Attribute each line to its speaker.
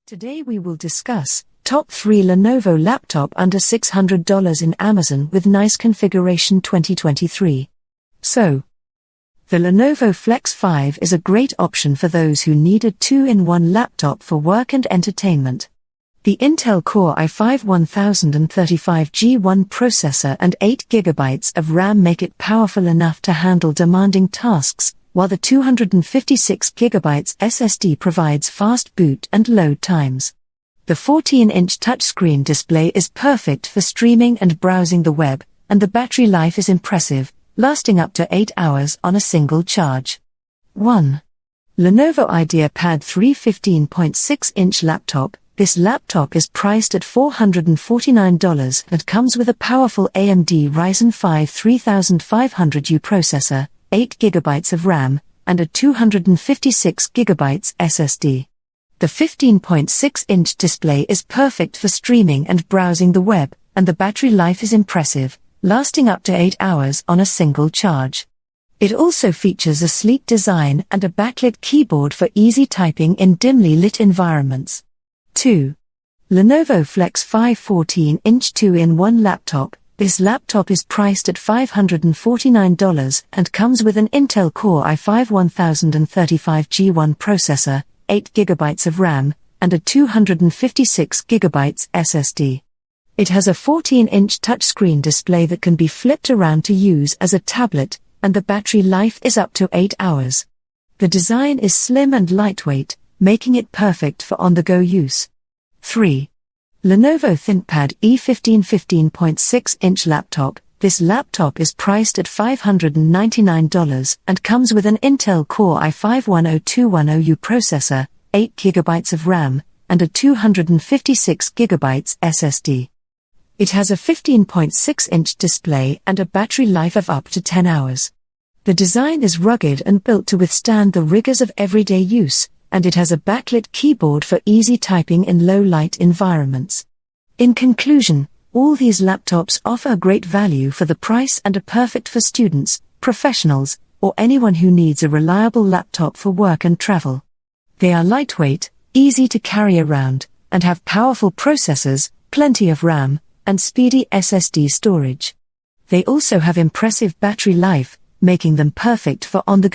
Speaker 1: Today we will discuss top 3 Lenovo laptop under $600 in Amazon with nice configuration 2023. So, the Lenovo Flex 5 is a great option for those who need a 2-in-1 laptop for work and entertainment. The Intel Core i5-1035G1 processor and 8GB of RAM make it powerful enough to handle demanding tasks, while the 256GB SSD provides fast boot and load times. The 14-inch touchscreen display is perfect for streaming and browsing the web, and the battery life is impressive, lasting up to 8 hours on a single charge. 1. Lenovo IdeaPad 3 15.6-inch laptop. This laptop is priced at $449 and comes with a powerful AMD Ryzen 5 3500U processor, 8GB of RAM, and a 256GB SSD. The 15.6-inch display is perfect for streaming and browsing the web, and the battery life is impressive, lasting up to 8 hours on a single charge. It also features a sleek design and a backlit keyboard for easy typing in dimly lit environments. 2. Lenovo Flex 5 14-inch 2-in-1 laptop. This laptop is priced at $549 and comes with an Intel Core i5-1035G1 processor, 8GB of RAM, and a 256GB SSD. It has a 14-inch touchscreen display that can be flipped around to use as a tablet, and the battery life is up to 8 hours. The design is slim and lightweight, making it perfect for on-the-go use. 3. Lenovo ThinkPad E15 15.6-inch laptop. This laptop is priced at $599 and comes with an Intel Core i5-10210U processor, 8GB of RAM, and a 256GB SSD. It has a 15.6-inch display and a battery life of up to 10 hours. The design is rugged and built to withstand the rigors of everyday use, and it has a backlit keyboard for easy typing in low-light environments. In conclusion, all these laptops offer a great value for the price and are perfect for students, professionals, or anyone who needs a reliable laptop for work and travel. They are lightweight, easy to carry around, and have powerful processors, plenty of RAM, and speedy SSD storage. They also have impressive battery life, making them perfect for on-the-go